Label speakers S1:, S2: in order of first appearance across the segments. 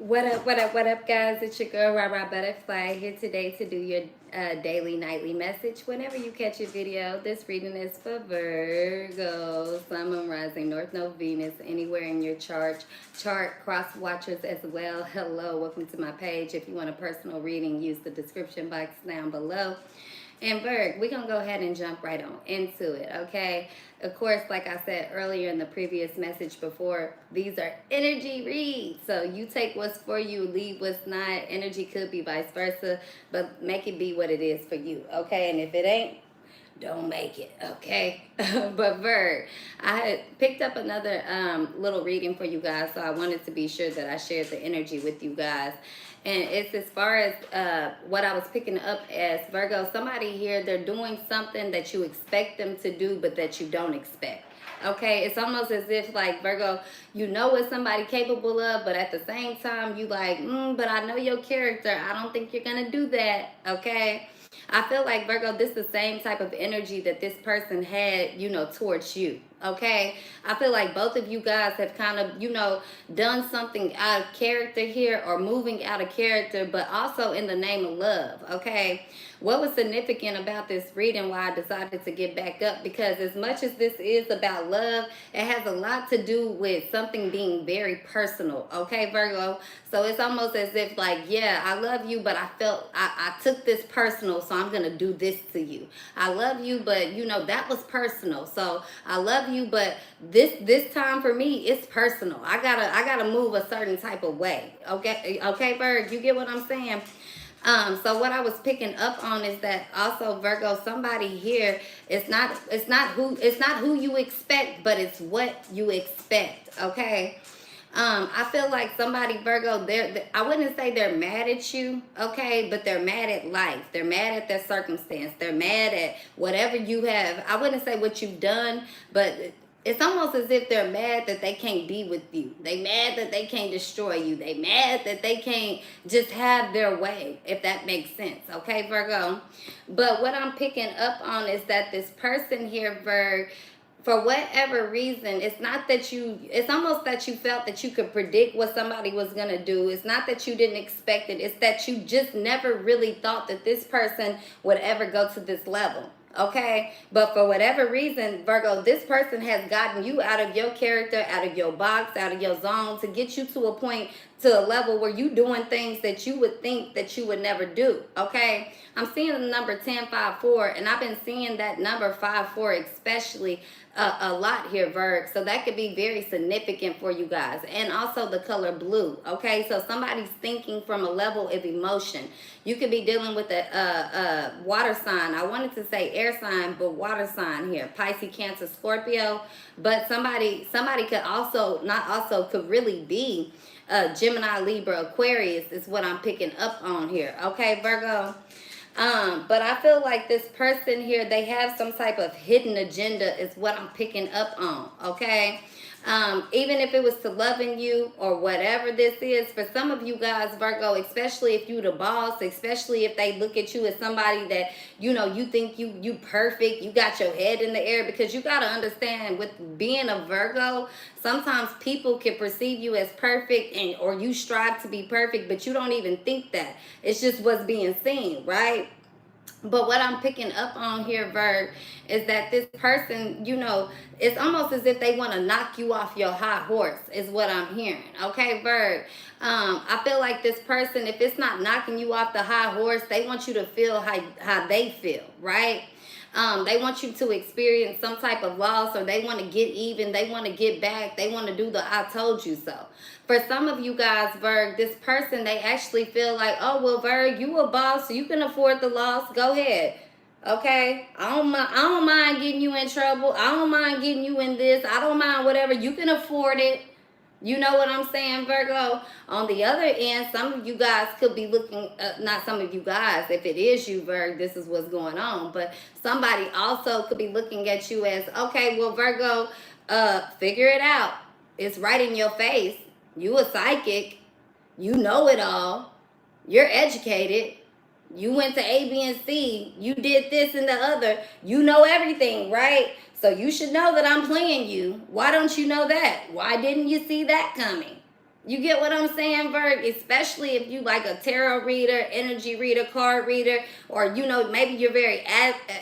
S1: What up, guys? It's your girl, Rara Butterfly, here today to do your daily, nightly message. Whenever you catch a video, this reading is for Virgo, Sun, Moon, Rising, North Node, Venus, anywhere in your chart, cross watchers as well. Hello, welcome to my page. If you want a personal reading, use the description box down below. And Virg, we're going to go ahead and jump right on into it, okay? Of course, like I said earlier in the previous message before, these are energy reads. So you take what's for you, leave what's not. Energy could be vice versa, but make it be what it is for you, okay? And if it ain't, don't make it, okay? But Virg, I had picked up another little reading for you guys, so I wanted to be sure that I shared the energy with you guys. And it's as far as what I was picking up as Virgo, somebody here, they're doing something that you expect them to do, but that you don't expect. Okay, it's almost as if like Virgo, you know what somebody capable of, but at the same time you like, but I know your character. I don't think you're gonna do that. Okay. I feel like Virgo, this is the same type of energy that this person had, towards you. Okay, I feel like both of you guys have kind of, done something out of character here or moving out of character, but also in the name of love. Okay, what was significant about this reading, why I decided to get back up, because as much as this is about love, it has a lot to do with something being very personal. Okay, Virgo, so it's almost as if like, yeah, I love you, but I felt I took this personal, so I'm gonna do this to you. I love you, but that was personal, so I love you, but this time for me it's personal. I gotta move a certain type of way. Okay, Virg, you get what I'm saying? So what I was picking up on is that also Virgo, somebody here, it's not who you expect, but it's what you expect. Okay. I feel like somebody, Virgo, I wouldn't say they're mad at you, okay, but they're mad at life. They're mad at their circumstance. They're mad at whatever you have. I wouldn't say what you've done, but it's almost as if they're mad that they can't be with you. They mad that they can't destroy you. They mad that they can't just have their way, if that makes sense, okay, Virgo? But what I'm picking up on is that this person here, Virgo, for whatever reason, it's almost that you felt that you could predict what somebody was going to do. It's not that you didn't expect it. It's that you just never really thought that this person would ever go to this level. Okay, but for whatever reason, Virgo, this person has gotten you out of your character, out of your box, out of your zone, to get you to a point, to a level where you doing things that you would think that you would never do. Okay, I'm seeing the number 1054, and I've been seeing that number 54 especially a lot here, Virg. So that could be very significant for you guys. And also the color blue. Okay, so somebody's thinking from a level of emotion. You could be dealing with a water sign. I wanted to say air sign, but water sign here. Pisces, Cancer, Scorpio. But somebody could also, not also, could really be Gemini, Libra, Aquarius is what I'm picking up on here. Okay, Virgo? But I feel like this person here, they have some type of hidden agenda is what I'm picking up on, okay? Even if it was to loving you or whatever this is, for some of you guys, Virgo, especially if you the boss, especially if they look at you as somebody that, you think you perfect, you got your head in the air, because you got to understand with being a Virgo, sometimes people can perceive you as perfect or you strive to be perfect, but you don't even think that. It's just what's being seen, right? But what I'm picking up on here, Virg, is that this person, it's almost as if they want to knock you off your high horse, is what I'm hearing. Okay, Virg? I feel like this person, if it's not knocking you off the high horse, they want you to feel how they feel, right? They want you to experience some type of loss, or they want to get even, they want to get back, they want to do the I told you so. For some of you guys, Virg, this person, they actually feel like, oh, well, Virg, you a boss, so you can afford the loss, go ahead. Okay, I don't mind getting you in trouble, I don't mind getting you in this, I don't mind whatever, you can afford it. You know what I'm saying, Virgo? On the other end, some of you guys could be looking, not some of you guys, if it is you, Virgo, this is what's going on. But somebody also could be looking at you as, okay, well, Virgo, figure it out. It's right in your face. You a psychic. You know it all. You're educated. You went to A, B, and C. You did this and the other. You know everything, right? So you should know that I'm playing you. Why don't you know that? Why didn't you see that coming? You get what I'm saying, Virg? Especially if you like a tarot reader, energy reader, card reader, or you know, maybe you're very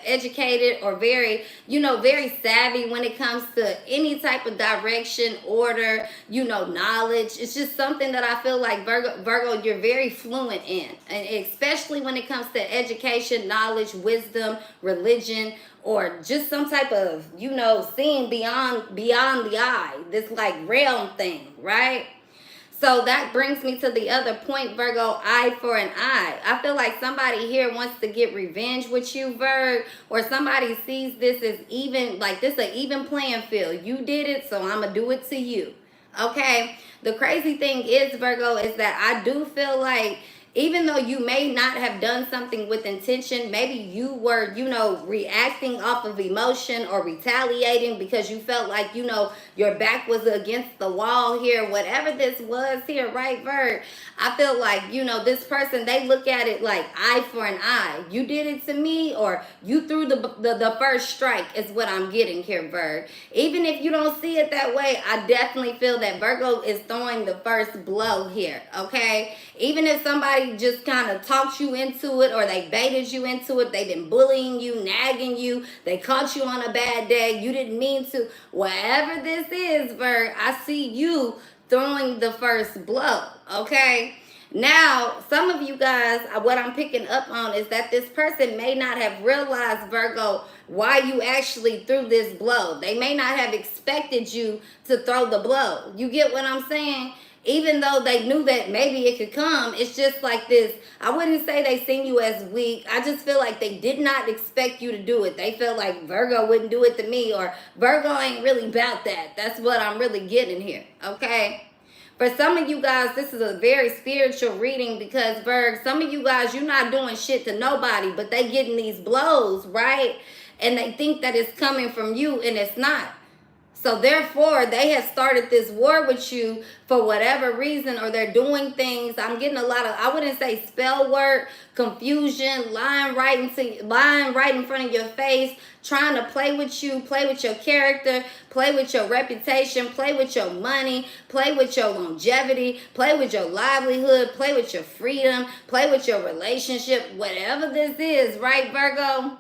S1: educated or very, you know, very savvy when it comes to any type of direction, order, you know, knowledge. It's just something that I feel like Virgo, you're very fluent in, and especially when it comes to education, knowledge, wisdom, religion, or just some type of, you know, seeing beyond the eye, this like realm thing, right? So that brings me to the other point, Virgo, eye for an eye. I feel like somebody here wants to get revenge with you, Virg, or somebody sees this as even, like this an even playing field. You did it, so I'm going to do it to you. Okay? The crazy thing is, Virgo, is that I do feel like even though you may not have done something with intention, maybe you were, you know, reacting off of emotion or retaliating because you felt like, you know, your back was against the wall here, whatever this was here, right, Virg? I feel like, you know, this person, they look at it like eye for an eye. You did it to me, or you threw the first strike is what I'm getting here, Virg. Even if you don't see it that way, I definitely feel that Virgo is throwing the first blow here, okay? Even if somebody just kind of talked you into it, or they baited you into it, they've been bullying you, nagging you, they caught you on a bad day, you didn't mean to, whatever this is, Virg, I see you throwing the first blow, okay? Now, some of you guys, what I'm picking up on is that this person may not have realized, Virgo, why you actually threw this blow. They may not have expected you to throw the blow. You get what I'm saying? Even though they knew that maybe it could come, it's just like this. I wouldn't say they seen you as weak. I just feel like they did not expect you to do it. They felt like Virgo wouldn't do it to me, or Virgo ain't really about that. That's what I'm really getting here, okay? For some of you guys, this is a very spiritual reading because, Virg, some of you guys, you're not doing shit to nobody, but they getting these blows, right? And they think that it's coming from you, and it's not. So therefore, they have started this war with you for whatever reason, or they're doing things. I'm getting a lot of, I wouldn't say spell work, confusion, lying right in front of your face, trying to play with you, play with your character, play with your reputation, play with your money, play with your longevity, play with your livelihood, play with your freedom, play with your relationship, whatever this is, right, Virgo?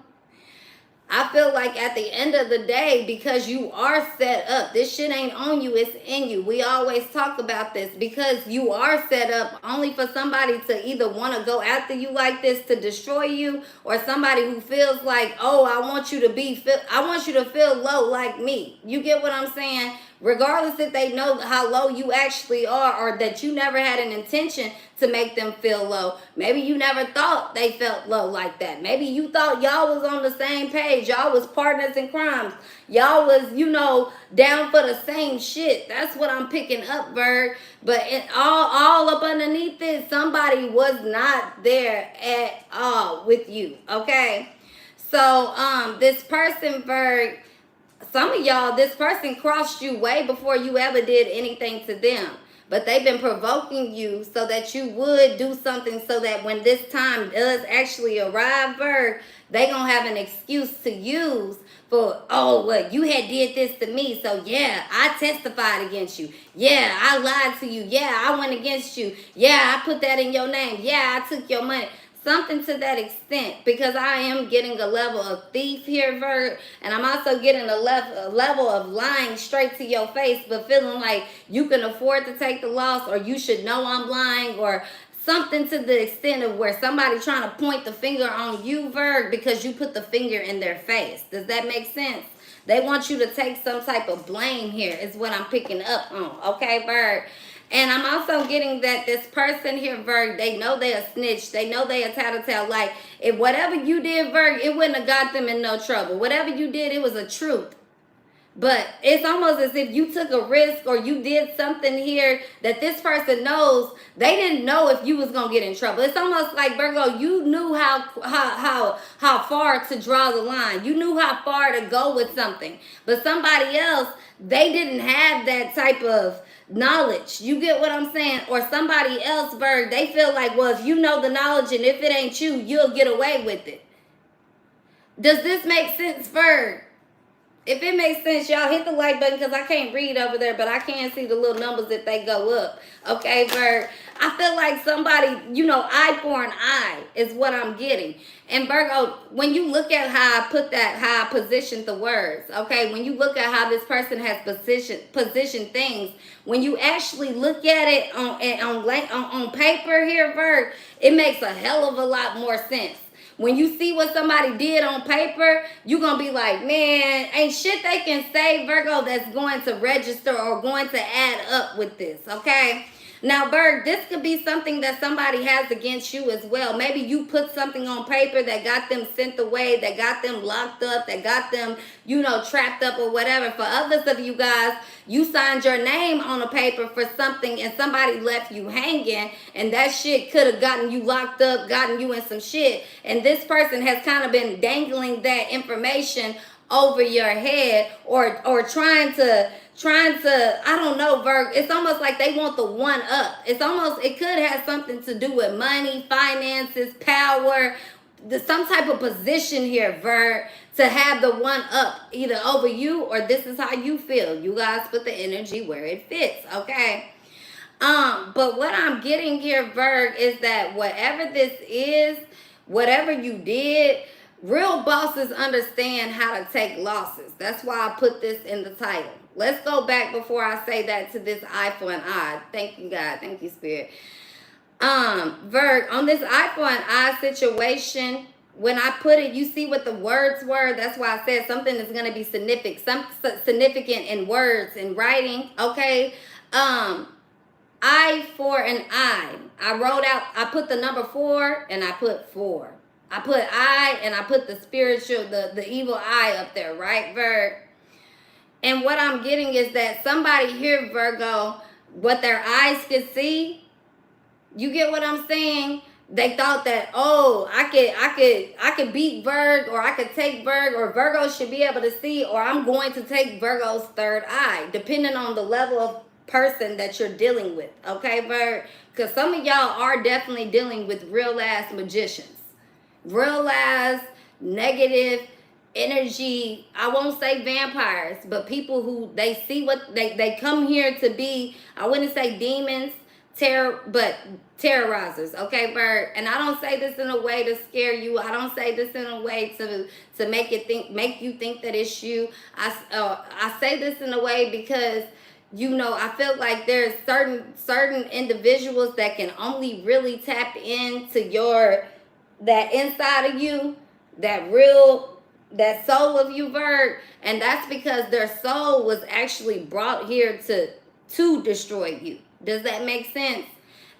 S1: I feel like at the end of the day, because you are set up, this shit ain't on you, it's in you. We always talk about this, because you are set up only for somebody to either want to go after you like this to destroy you, or somebody who feels like, oh, I want you to feel low like me. You get what I'm saying? Regardless if they know how low you actually are, or that you never had an intention to make them feel low. Maybe you never thought they felt low like that. Maybe you thought y'all was on the same page. Y'all was partners in crimes. Y'all was, you know, down for the same shit. That's what I'm picking up, Virg. But all up underneath it, somebody was not there at all with you, okay? So, this person, Virg, some of y'all, this person crossed you way before you ever did anything to them. But they've been provoking you so that you would do something, so that when this time does actually arrive, Virg, they going to have an excuse to use for, oh, well, you had did this to me, so yeah, I testified against you. Yeah, I lied to you. Yeah, I went against you. Yeah, I put that in your name. Yeah, I took your money. Something to that extent, because I am getting a level of thief here, Virg, and I'm also getting a level of lying straight to your face, but feeling like you can afford to take the loss, or you should know I'm lying, or something to the extent of where somebody trying to point the finger on you, Virg, because you put the finger in their face. Does that make sense? They want you to take some type of blame here, is what I'm picking up on, okay, Virg? And I'm also getting that this person here, Virg, they know they a snitch. They know they a tattletale. Like, if whatever you did, Virg, it wouldn't have got them in no trouble. Whatever you did, it was a truth. But it's almost as if you took a risk, or you did something here that this person knows. They didn't know if you was going to get in trouble. It's almost like, Virgo, you knew how far to draw the line. You knew how far to go with something. But somebody else, they didn't have that type of knowledge. You get what I'm saying? Or somebody else, Virg, they feel like, well, if you know the knowledge and if it ain't you, you'll get away with it. Does this make sense, Virg? If it makes sense, y'all hit the like button because I can't read over there, but I can see the little numbers that they go up. Okay, Virg. I feel like somebody, you know, eye for an eye is what I'm getting. And Virgo, when you look at how I put that, how I positioned the words, okay, when you look at how this person has positioned things, when you actually look at it on paper here, Virg, it makes a hell of a lot more sense. When you see what somebody did on paper, you're going to be like, man, ain't shit they can say, Virgo, that's going to register or going to add up with this, okay? Now, Berg, this could be something that somebody has against you as well. Maybe you put something on paper that got them sent away, that got them locked up, that got them, you know, trapped up or whatever. For others of you guys, you signed your name on a paper for something and somebody left you hanging, and that shit could have gotten you locked up, gotten you in some shit. And this person has kind of been dangling that information over your head or trying to I don't know, Virg, it's almost like they want the one up. It's almost, it could have something to do with money, finances, power, some type of position here, Virg, to have the one up either over you or this is how you feel. You guys put the energy where it fits, okay? But what I'm getting here, Virg, is that whatever this is, whatever you did, real bosses understand how to take losses. That's why I put this in the title. Let's go back before I say that to this eye for an eye. Thank you, God. Thank you, Spirit. Virg, on this eye for an eye situation, when I put it, you see what the words were? That's why I said something is going to be significant in words and writing, okay? Eye for an eye. I wrote out, I put the number 4 and I put 4. I put I and I put the spiritual, the evil eye up there, right, Virg? And what I'm getting is that somebody here, Virgo, what their eyes could see, you get what I'm saying? They thought that, oh, I could beat Virg, or I could take Virg, or Virgo should be able to see, or I'm going to take Virgo's third eye, depending on the level of person that you're dealing with, okay, Virg? Because some of y'all are definitely dealing with real ass magicians, real ass negative energy. I won't say vampires, but people who they see what they come here to be. I wouldn't say demons, but terrorizers, okay, Bird? And I don't say this in a way to scare you. I don't say this in a way to make you think that it's you. I say this in a way because, you know, I feel like there's certain individuals that can only really tap into that inside of you, that soul of you, Virg, and that's because their soul was actually brought here to destroy you. Does that make sense?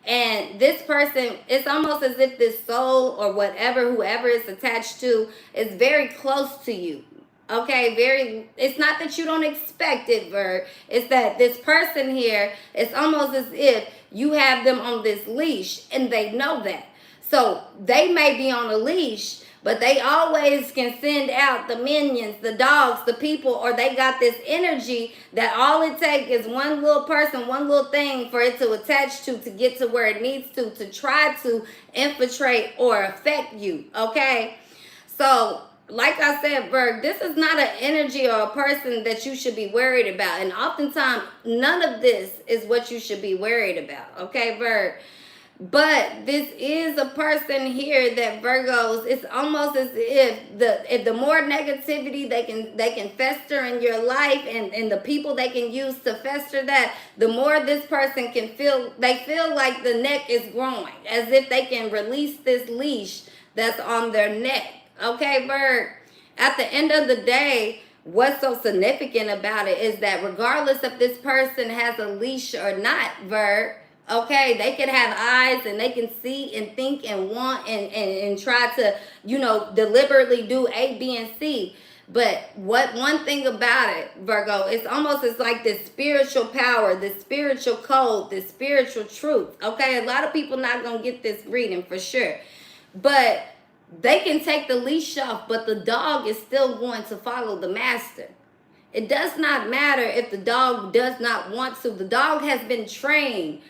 S1: And this person, it's almost as if this soul or whoever it's attached to is very close to you. Okay, it's not that you don't expect it, Virg. It's that this person here, it's almost as if you have them on this leash and they know that. So they may be on a leash, but they always can send out the minions, the dogs, the people, or they got this energy that all it takes is one little person, one little thing for it to attach to get to where it needs to try to infiltrate or affect you, okay? So, like I said, Virg, this is not an energy or a person that you should be worried about. And oftentimes, none of this is what you should be worried about, okay, Virg? But this is a person here that Virgos, it's almost as if the more negativity they can fester in your life, and the people they can use to fester that, the more this person can feel like the neck is growing, as if they can release this leash that's on their neck. Okay, Virg? At the end of the day, what's so significant about it is that regardless if this person has a leash or not, Virg, okay, they can have eyes and they can see and think and want and try to, you know, deliberately do A, B, and C. But one thing about it, Virgo, it's almost as like this spiritual power, this spiritual code, this spiritual truth. Okay, a lot of people not going to get this reading for sure. But they can take the leash off, but the dog is still going to follow the master. It does not matter if the dog does not want to. The dog has been trained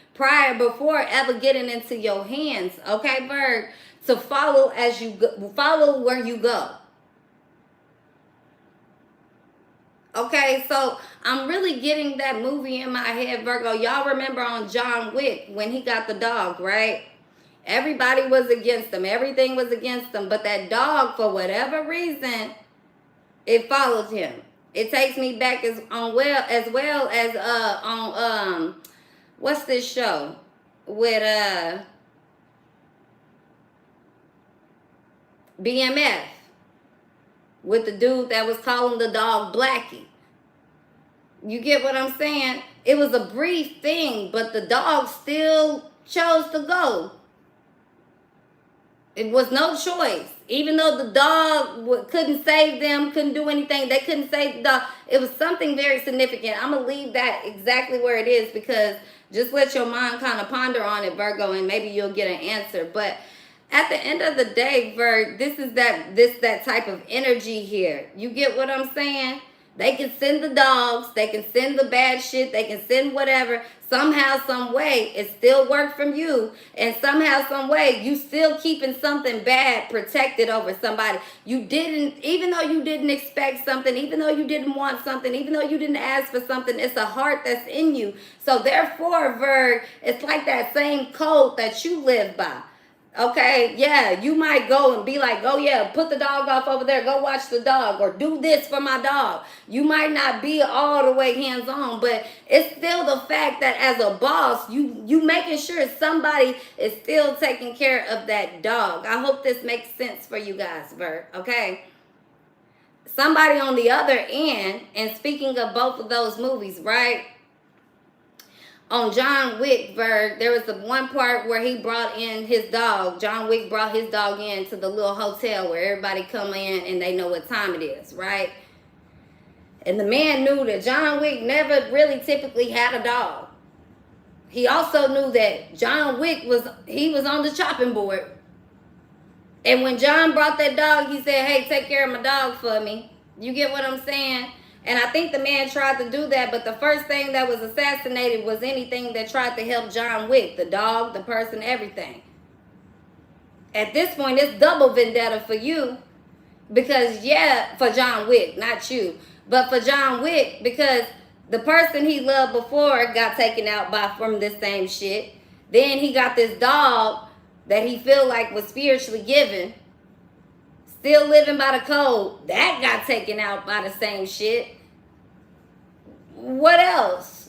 S1: before ever getting into your hands, okay, Virg, to follow as you go, follow where you go. Okay, so I'm really getting that movie in my head, Virgo. Y'all remember on John Wick when he got the dog, right? Everybody was against him. Everything was against him. But that dog, for whatever reason, it followed him. It takes me back as well as on what's this show with BMF with the dude that was calling the dog Blackie. You get what I'm saying? It was a brief thing, but the dog still chose to go. It was no choice. Even though the dog couldn't save them, couldn't do anything, they couldn't save the dog. It was something very significant. I'm going to leave that exactly where it is because just let your mind kind of ponder on it, Virgo, and maybe you'll get an answer. But at the end of the day, Virg, this is that type of energy here. You get what I'm saying? They can send the dogs, they can send the bad shit, they can send whatever. Somehow, some way, it still worked from you. And somehow, some way, you still keeping something bad protected over somebody. You didn't, even though you didn't expect something, even though you didn't want something, even though you didn't ask for something, it's a heart that's in you. So therefore, Virg, it's like that same code that you live by. Okay, yeah, you might go and be like, oh yeah, put the dog off over there, go watch the dog, or do this for my dog. You might not be all the way hands-on, but it's still the fact that as a boss, you making sure somebody is still taking care of that dog. I hope this makes sense for you guys, Vert, okay? Somebody on the other end, and speaking of both of those movies, right? On John Wick, there was the one part where he brought in his dog. John Wick brought his dog in to the little hotel where everybody come in and they know what time it is, right? And the man knew that John Wick never really typically had a dog. He also knew that John Wick was on the chopping board. And when John brought that dog, he said, hey, take care of my dog for me. You get what I'm saying? And I think the man tried to do that, but the first thing that was assassinated was anything that tried to help John Wick. The dog, the person, everything. At this point, it's double vendetta for you. Because, yeah, for John Wick, not you. But for John Wick, because the person he loved before got taken out from this same shit. Then he got this dog that he feel like was spiritually given. Still living by the code. That got taken out by the same shit. What else?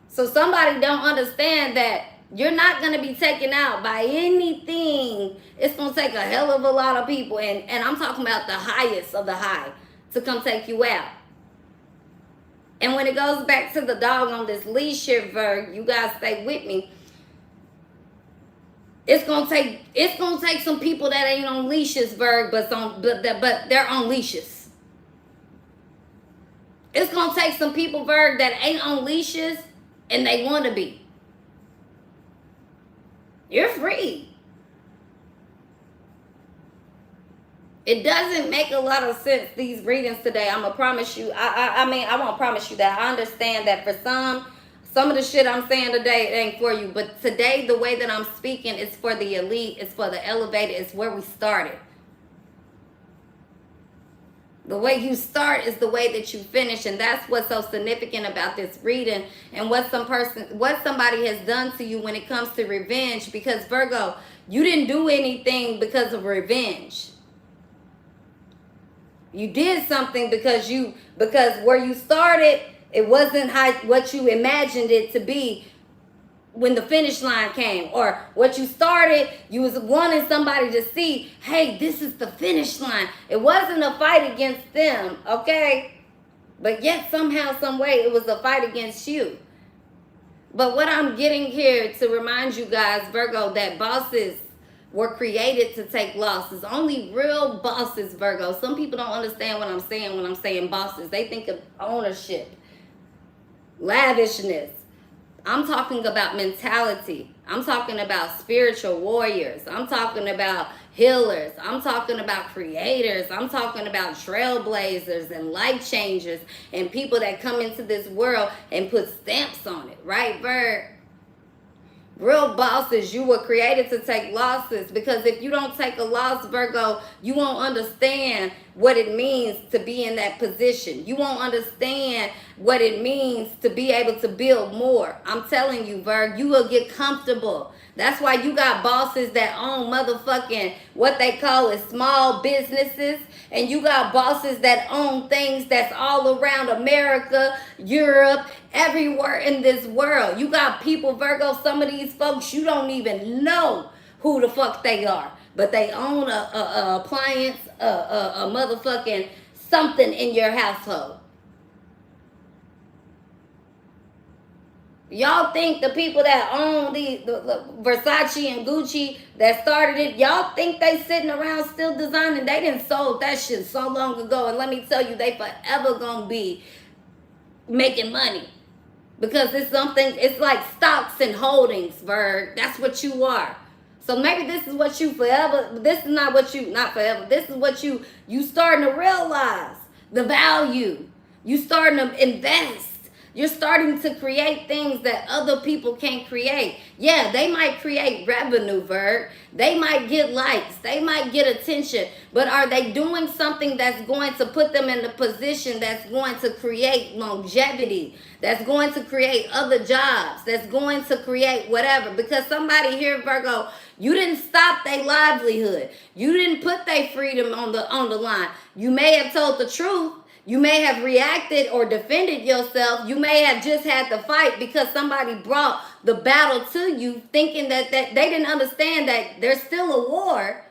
S1: So somebody don't understand that you're not going to be taken out by anything. It's going to take a hell of a lot of people. And I'm talking about the highest of the high to come take you out. And when it goes back to the dog on this leash here, Virg, you guys stay with me. It's gonna take some people that ain't on leashes, Virg, but they're on leashes. It's gonna take some people, Virg, that ain't on leashes and they want to be. You're free. It doesn't make a lot of sense, these readings today. I'm gonna promise you. I mean, I won't promise you that. I understand that for some of the shit I'm saying today, it ain't for you. But today, the way that I'm speaking is for the elite. It's for the elevated. It's where we started. The way you start is the way that you finish. And that's what's so significant about this reading. And what somebody has done to you when it comes to revenge. Because, Virgo, you didn't do anything because of revenge. You did something because where you started, it wasn't what you imagined it to be when the finish line came. Or what you started, you was wanting somebody to see, hey, this is the finish line. It wasn't a fight against them, okay? But yet somehow, some way, it was a fight against you. But what I'm getting here to remind you guys, Virgo, that bosses were created to take losses. Only real bosses, Virgo. Some people don't understand what I'm saying when I'm saying bosses. They think of ownership, lavishness. I'm talking about mentality. I'm talking about spiritual warriors. I'm talking about healers. I'm talking about creators. I'm talking about trailblazers and life changers and people that come into this world and put stamps on it, right, Virg? Real bosses, you were created to take losses, because if you don't take a loss, Virgo, you won't understand what it means to be in that position. You won't understand what it means to be able to build more. I'm telling you, Virgo, you will get comfortable. That's why you got bosses that own motherfucking what they call is small businesses. And you got bosses that own things that's all around America, Europe, everywhere in this world. You got people, Virgo, some of these folks, you don't even know who the fuck they are. But they own a appliance, a motherfucking something in your household. Y'all think the people that own the Versace and Gucci that started it, y'all think they sitting around still designing? They done sold that shit so long ago. And let me tell you, they forever gonna be making money. Because it's something, it's like stocks and holdings, Virg. That's what you are. So maybe this is what you forever, this is not what you, not forever, this is what you starting to realize, the value. You starting to invest. You're starting to create things that other people can't create. Yeah, they might create revenue, Virg. They might get likes. They might get attention. But are they doing something that's going to put them in the position that's going to create longevity, that's going to create other jobs, that's going to create whatever? Because somebody here, Virgo, you didn't stop their livelihood. You didn't put their freedom on the line. You may have told the truth. You may have reacted or defended yourself. You may have just had to fight because somebody brought the battle to you, thinking that they didn't understand that there's still a war.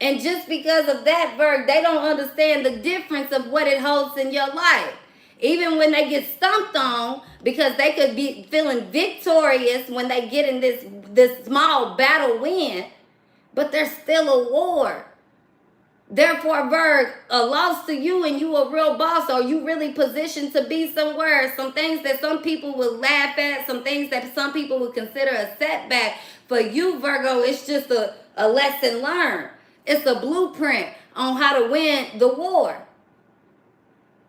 S1: And just because of that, Virg, they don't understand the difference of what it holds in your life. Even when they get stomped on, because they could be feeling victorious when they get in this small battle win, but there's still a war. Therefore, Virg, a loss to you and you a real boss, or you really positioned to be somewhere. Some things that some people will laugh at, some things that some people would consider a setback. For you, Virgo, it's just a lesson learned. It's a blueprint on how to win the war.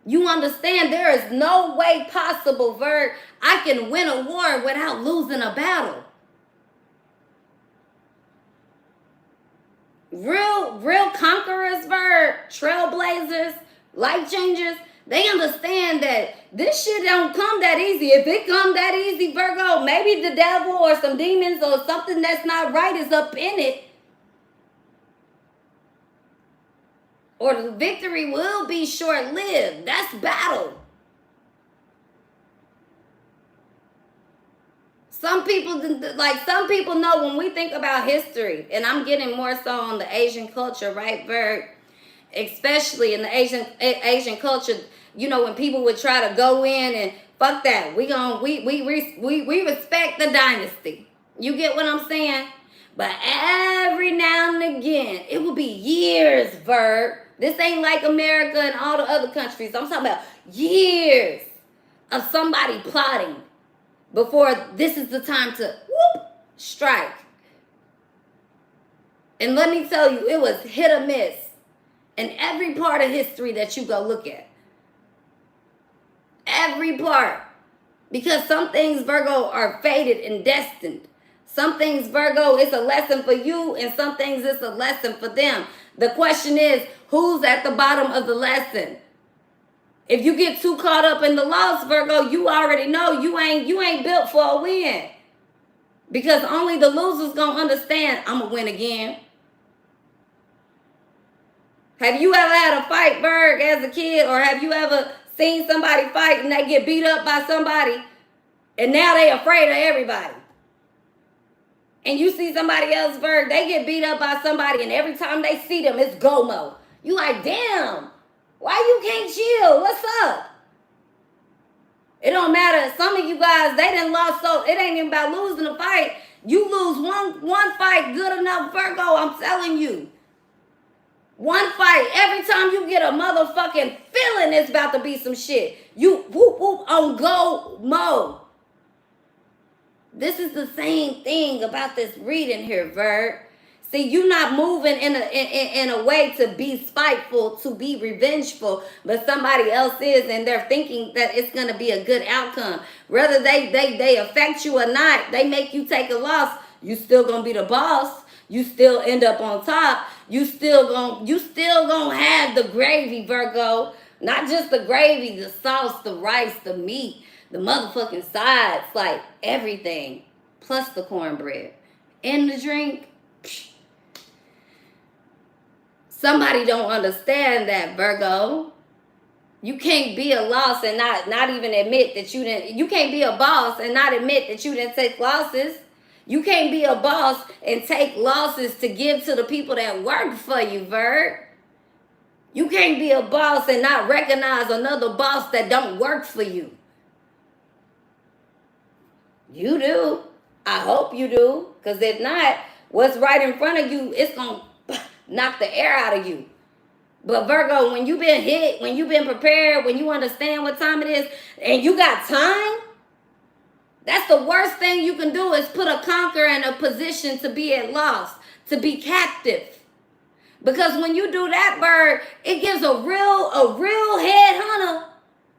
S1: You understand there is no way possible, Virg, I can win a war without losing a battle. Real conquerors, Virg, trailblazers, life changers, they understand that this shit don't come that easy. If it come that easy, Virgo, maybe the devil or some demons or something that's not right is up in it. Or the victory will be short-lived. That's battle. Some people know when we think about history, and I'm getting more so on the Asian culture, right, Virg? Especially in the Asian culture, you know, when people would try to go in and fuck that, we respect the dynasty. You get what I'm saying? But every now and again, it will be years, Virg. This ain't like America and all the other countries. I'm talking about years of somebody plotting before this is the time to strike. And let me tell you, it was hit or miss in every part of history that you go look at. Every part. Because some things, Virgo, are fated and destined. Some things, Virgo, it's a lesson for you, and some things it's a lesson for them. The question is, who's at the bottom of the lesson? If you get too caught up in the loss, Virgo, you already know you ain't built for a win. Because only the losers gonna understand, I'm gonna win again. Have you ever had a fight, Virg, as a kid? Or have you ever seen somebody fight and they get beat up by somebody and now they afraid of everybody? And you see somebody else, Virg, they get beat up by somebody and every time they see them, it's go-mo. You like, damn. Why you can't chill? What's up? It don't matter. Some of you guys, they done lost, so it ain't even about losing a fight. You lose one fight, good enough, Virgo, I'm telling you. One fight, every time you get a motherfucking feeling it's about to be some shit, you whoop whoop on go mode. This is the same thing about this reading here, Virg. See, you're not moving in a way to be spiteful, to be revengeful, but somebody else is, and they're thinking that it's gonna be a good outcome. Whether they affect you or not, they make you take a loss. You still gonna be the boss. You still end up on top. You still gonna have the gravy, Virgo. Not just the gravy, the sauce, the rice, the meat, the motherfucking sides, like everything, plus the cornbread and the drink. Somebody don't understand that, Virgo. You can't be a loss and not even admit that you didn't. You can't be a boss and not admit that you didn't take losses. You can't be a boss and take losses to give to the people that work for you, Virg. You can't be a boss and not recognize another boss that don't work for you. You do. I hope you do. Because if not, what's right in front of you, it's going to knock the air out of you. But Virgo, when you've been hit, when you've been prepared, when you understand what time it is, and you got time, that's the worst thing you can do is put a conqueror in a position to be at loss, to be captive. Because when you do that, bird, it gives a real head hunter,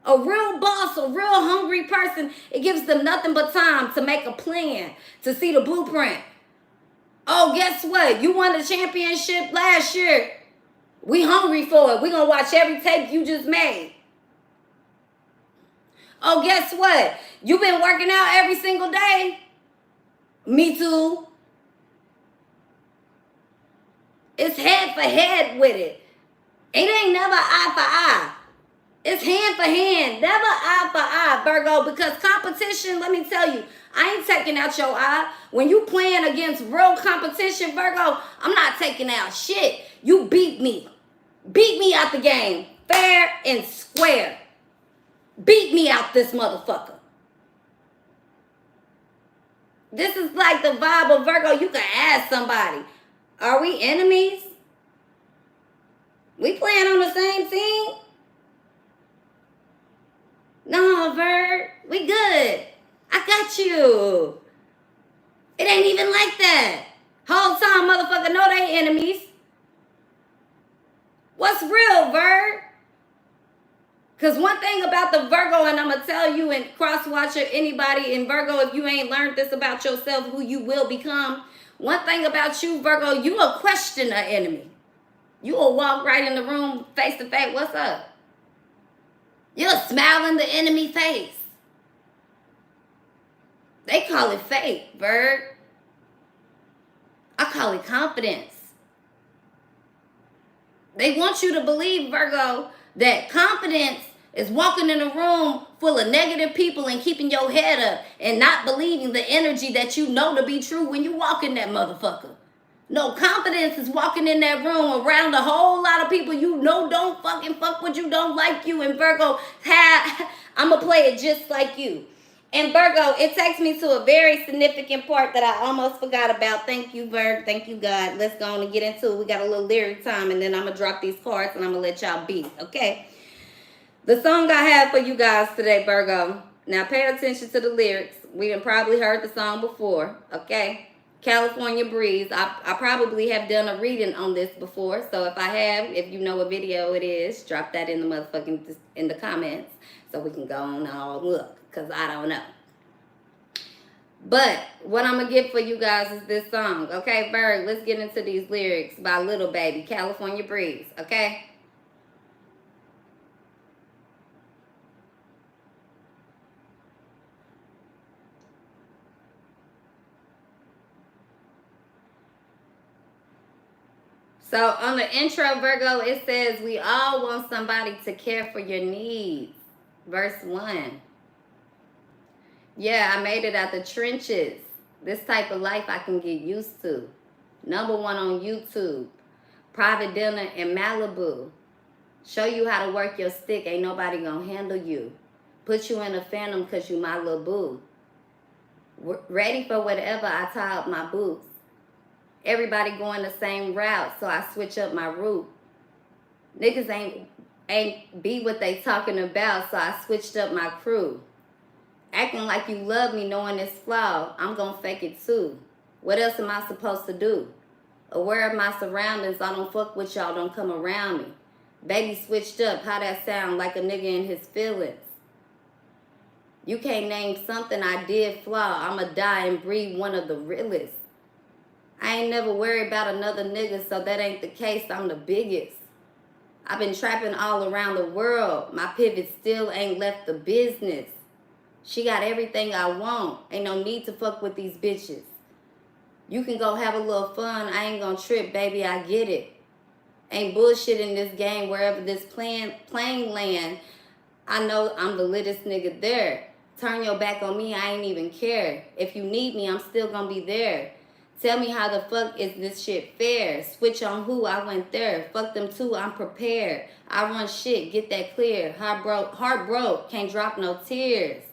S1: a real boss, a real hungry person, it gives them nothing but time to make a plan, to see the blueprint. Oh, guess what? You won the championship last year. We hungry for it. We gonna watch every tape you just made. Oh, guess what? You been working out every single day. Me too. It's head for head with it. It ain't never eye for eye. It's hand for hand, never eye for eye, Virgo, because competition, let me tell you, I ain't taking out your eye. When you playing against real competition, Virgo, I'm not taking out shit. You beat me. Beat me out the game, fair and square. Beat me out this motherfucker. This is like the vibe of Virgo. You can ask somebody, are we enemies? We playing on the same team? No, Virg, we good. I got you. It ain't even like that. Whole time, motherfucker, know they enemies. What's real, Virg? Because one thing about the Virgo, and I'm going to tell you and cross-watcher anybody in Virgo, if you ain't learned this about yourself, who you will become, one thing about you, Virgo, you will question an enemy. You will walk right in the room face to face. What's up? You'll smile in the enemy face. They call it faith, Virg. I call it confidence. They want you to believe, Virgo, that confidence is walking in a room full of negative people and keeping your head up and not believing the energy that you know to be true when you walk in that motherfucker. No, confidence is walking in that room around a whole lot of people you know don't fucking fuck with you, don't like you. And Virgo, I'm going to play it just like you. And Virgo, it takes me to a very significant part that I almost forgot about. Thank you, Virg. Thank you, God. Let's go on and get into it. We got a little lyric time, and then I'm going to drop these cards, and I'm going to let y'all be, okay? The song I have for you guys today, Virgo. Now, pay attention to the lyrics. We done probably heard the song before, okay? California Breeze. I probably have done a reading on this before, so if I have, if you know what video it is, drop that in the motherfucking, in the comments, so we can go on and all look. Because I don't know. But what I'm going to get for you guys is this song. Okay, Virg, let's get into these lyrics by Little Baby, California Breeze. Okay? So on the intro, Virgo, it says, we all want somebody to care for your needs. Verse 1. Yeah, I made it out the trenches. This type of life I can get used to. #1 on YouTube. Private dinner in Malibu. Show you how to work your stick. Ain't nobody gonna handle you. Put you in a phantom cause you my little boo. Ready for whatever, I tie up my boots. Everybody going the same route, so I switch up my route. Niggas ain't be what they talking about, so I switched up my crew. Acting like you love me knowing it's flawed, I'm gonna fake it too. What else am I supposed to do? Aware of my surroundings. I don't fuck with y'all. Don't come around me. Baby switched up. How that sound? Like a nigga in his feelings. You can't name something I did flaw. I'ma die and breed one of the realest. I ain't never worried about another nigga, so that ain't the case. I'm the biggest. I've been trapping all around the world. My pivot still ain't left the business. She got everything I want. Ain't no need to fuck with these bitches. You can go have a little fun. I ain't gonna trip, baby. I get it. Ain't bullshit in this game. Wherever this plane land, I know I'm the littest nigga there. Turn your back on me, I ain't even care. If you need me, I'm still gonna be there. Tell me how the fuck is this shit fair? Switch on who, I went there. Fuck them too, I'm prepared. I run shit, get that clear. Heart broke, can't drop no tears.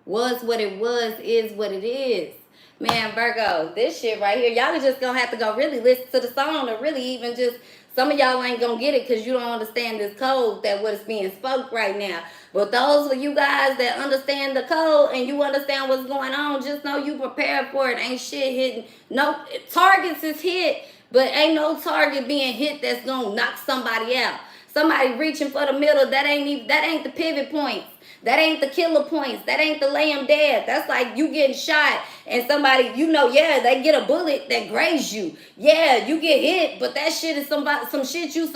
S1: Was what it was, is what it is. Man, Virgo, this shit right here, y'all are just gonna have to go really listen to the song to really even just, some of y'all ain't gonna get it because you don't understand this code that what is being spoke right now. But those of you guys that understand the code and you understand what's going on, just know you prepared for it. Ain't shit hitting. No, targets is hit, but ain't no target being hit that's gonna knock somebody out. Somebody reaching for the middle, that ain't the pivot points. That ain't the killer points. That ain't the lay 'em dead. That's like you getting shot and somebody, you know, yeah, they get a bullet that grazes you. Yeah, you get hit, but that shit is some shit you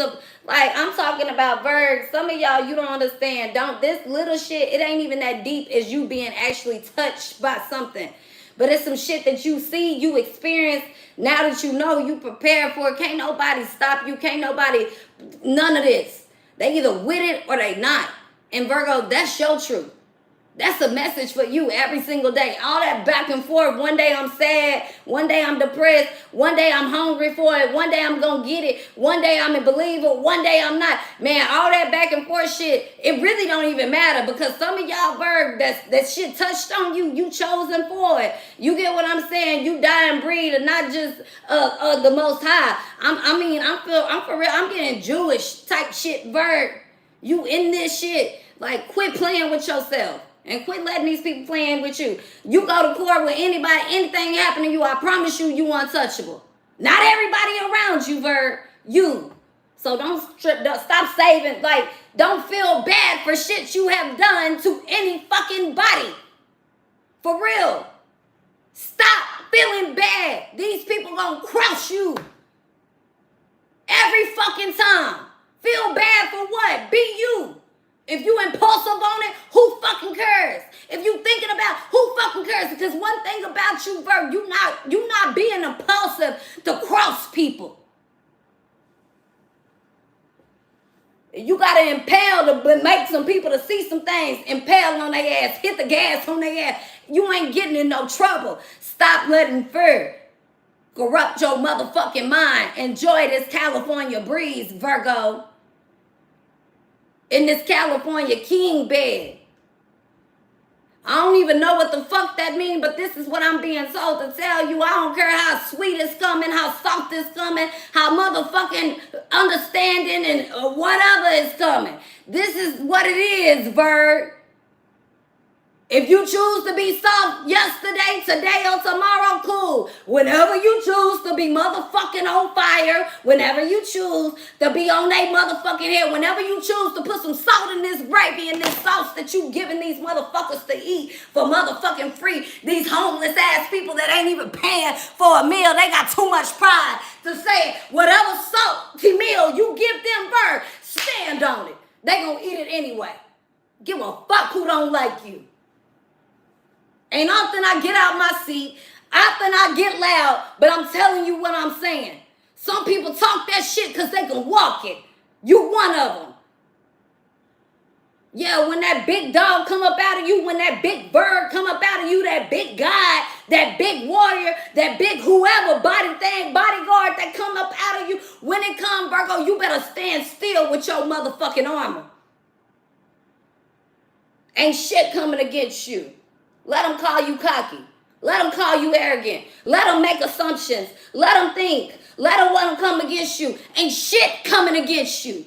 S1: like, I'm talking about Virg. Some of y'all, you don't understand. This little shit, it ain't even that deep as you being actually touched by something. But it's some shit that you see, you experience. Now that you know, you prepare for it. Can't nobody stop you. Can't nobody, none of this. They either with it or they not. And Virgo, that's your truth. That's a message for you every single day. All that back and forth. One day I'm sad. One day I'm depressed. One day I'm hungry for it. One day I'm going to get it. One day I'm a believer. One day I'm not. Man, all that back and forth shit, it really don't even matter because some of y'all, Virg, that shit touched on you. You chosen for it. You get what I'm saying? You die and breathe and not just the Most High. I'm for real. I'm getting Jewish type shit, Virg. You in this shit. Like, quit playing with yourself. And quit letting these people playing with you. You go to court with anybody, anything happen to you, I promise you, you untouchable. Not everybody around you, Virg. You. So don't stop saving. Like, don't feel bad for shit you have done to any fucking body. For real. Stop feeling bad. These people gonna crush you. Every fucking time. Feel bad for what? Be you. If you impulsive on it, who fucking cares? If you thinking about who fucking cares? Because one thing about you, Virg, you not being impulsive to cross people. You gotta impale to make some people to see some things. Impale on their ass. Hit the gas on their ass. You ain't getting in no trouble. Stop letting fear corrupt your motherfucking mind. Enjoy this California breeze, Virgo. In this California king bed. I don't even know what the fuck that means, but this is what I'm being told to tell you. I don't care how sweet it's coming, how soft it's coming, how motherfucking understanding and whatever is coming. This is what it is, Virg. If you choose to be soft yesterday, today, or tomorrow, cool. Whenever you choose to be motherfucking on fire, whenever you choose to be on their motherfucking head, whenever you choose to put some salt in this gravy and this sauce that you giving these motherfuckers to eat for motherfucking free, these homeless ass people that ain't even paying for a meal, they got too much pride to say whatever salty meal you give them, Virg, stand on it. They gonna eat it anyway. Give a fuck who don't like you. Ain't often I get out my seat, often I get loud, but I'm telling you what I'm saying. Some people talk that shit because they can walk it. You one of them. Yeah, when that big dog come up out of you, when that big bird come up out of you, that big guy, that big warrior, that big whoever bodyguard that come up out of you, when it come, Virgo, you better stand still with your motherfucking armor. Ain't shit coming against you. Let them call you cocky. Let them call you arrogant. Let them make assumptions. Let them think. Let them come against you. Ain't shit coming against you.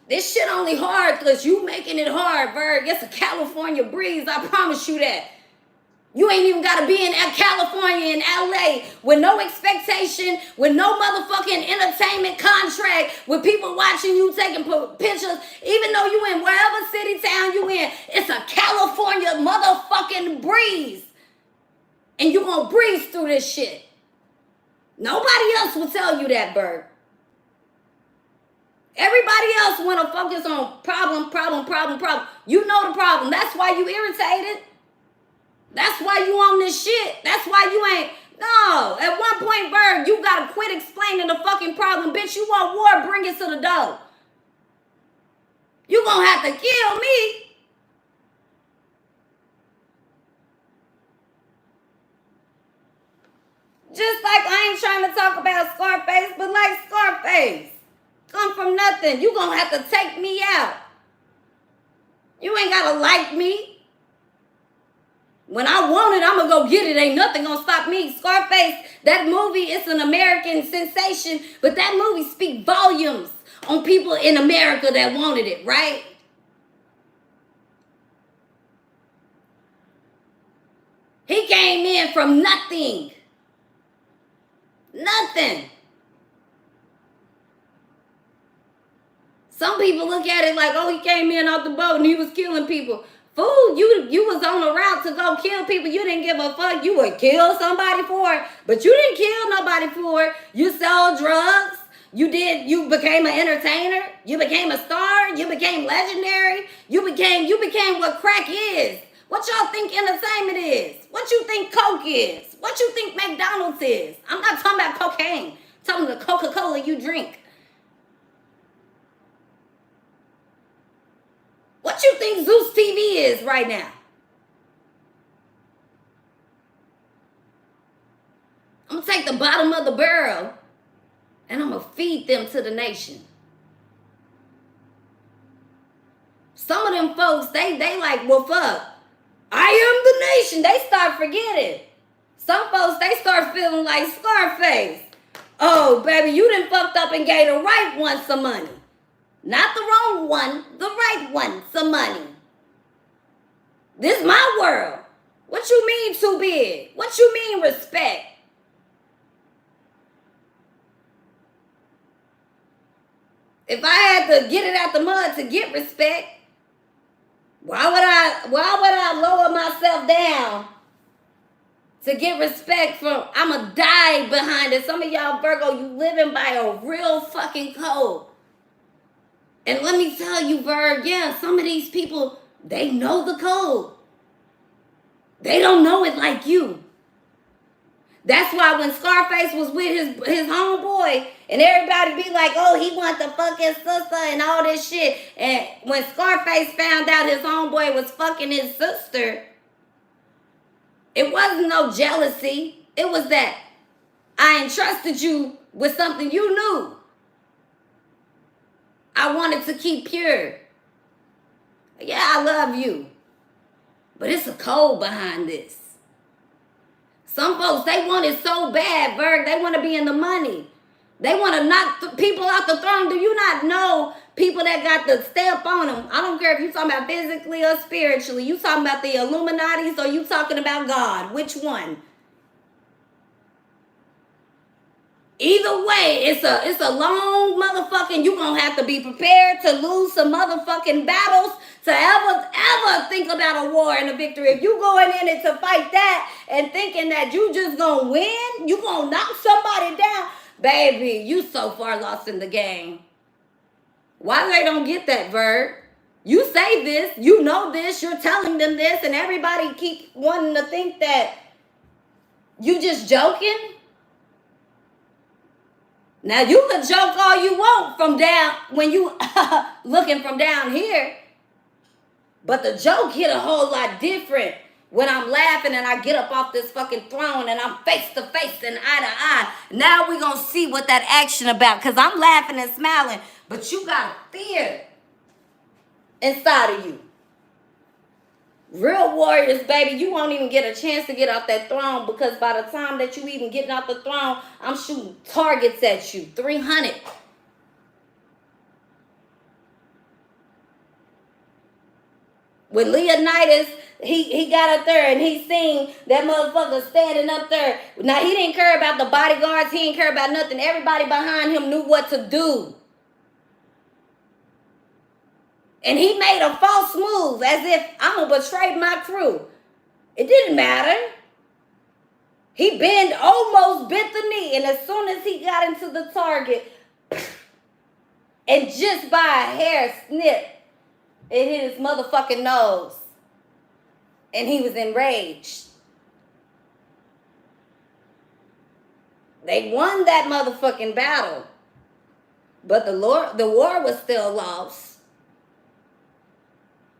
S1: This shit only hard because you making it hard, Virg. It's a California breeze. I promise you that. You ain't even got to be in California and LA with no expectation, with no motherfucking entertainment contract, with people watching you taking pictures. Even though you in wherever city, town you in, it's a California motherfucking breeze. And you gonna breeze through this shit. Nobody else will tell you that, Bird. Everybody else want to focus on problem. You know the problem. That's why you irritated. That's why you on this shit. That's why you ain't. No. At one point, Bird, you got to quit explaining the fucking problem. Bitch, you want war, bring it to the door. You going to have to kill me. Just like I ain't trying to talk about Scarface, but like Scarface. Come from nothing. You going to have to take me out. You ain't got to like me. When I want it, I'm going to go get it. Ain't nothing going to stop me. Scarface, that movie, it's an American sensation, but that movie speaks volumes on people in America that wanted it, right? He came in from nothing. Nothing. Some people look at it like, oh, he came in off the boat and he was killing people. Fool, you was on a route to go kill people. You didn't give a fuck. You would kill somebody for it, but you didn't kill nobody for it. You sold drugs. You became an entertainer. You became a star. You became legendary. You became what crack is. What y'all think entertainment is? What you think Coke is? What you think McDonald's is? I'm not talking about cocaine. I'm talking about the Coca-Cola you drink. What you think Zeus TV is right now? I'm going to take the bottom of the barrel and I'm going to feed them to the nation. Some of them folks, they like, well, fuck. I am the nation. They start forgetting. Some folks, they start feeling like Scarface. Oh, baby, you done fucked up and gave the right one some money. Not the wrong one, the right one, some money. This my world. What you mean too big? What you mean respect? If I had to get it out the mud to get respect, why would I lower myself down to get respect from? I'ma die behind it. Some of y'all Virgo, you living by a real fucking code. And let me tell you, Virg, yeah, some of these people, they know the code. They don't know it like you. That's why when Scarface was with his homeboy, and everybody be like, oh, he want to fuck his sister and all this shit. And when Scarface found out his homeboy was fucking his sister, it wasn't no jealousy. It was that I entrusted you with something you knew. I wanted to keep pure. Yeah, I love you. But it's a code behind this. Some folks, they want it so bad, Virg. They want to be in the money. They want to knock people off the throne. Do you not know people that got the step on them? I don't care if you're talking about physically or spiritually. You talking about the Illuminatis or you talking about God? Which one? Either way, it's a long motherfucking, you gonna have to be prepared to lose some motherfucking battles to ever think about a war and a victory. If you going in it to fight that and thinking that you just gonna win, you gonna knock somebody down, baby, you so far lost in the game. Why they don't get that, Virg? You say this, you know this, you're telling them this, and everybody keep wanting to think that you just joking. Now, you can joke all you want from down, when you looking from down here. But the joke hit a whole lot different when I'm laughing and I get up off this fucking throne and I'm face to face and eye to eye. Now we going to see what that action about. Because I'm laughing and smiling, but you got fear inside of you. Real warriors, baby, you won't even get a chance to get off that throne because by the time that you even getting off the throne, I'm shooting targets at you. 300. When Leonidas, he got up there and he seen that motherfucker standing up there. Now, he didn't care about the bodyguards. He didn't care about nothing. Everybody behind him knew what to do. And he made a false move as if I'm going to betray my crew. It didn't matter. He almost bent the knee. And as soon as he got into the target, and just by a hair snip, it hit his motherfucking nose. And he was enraged. They won that motherfucking battle. But the war was still lost.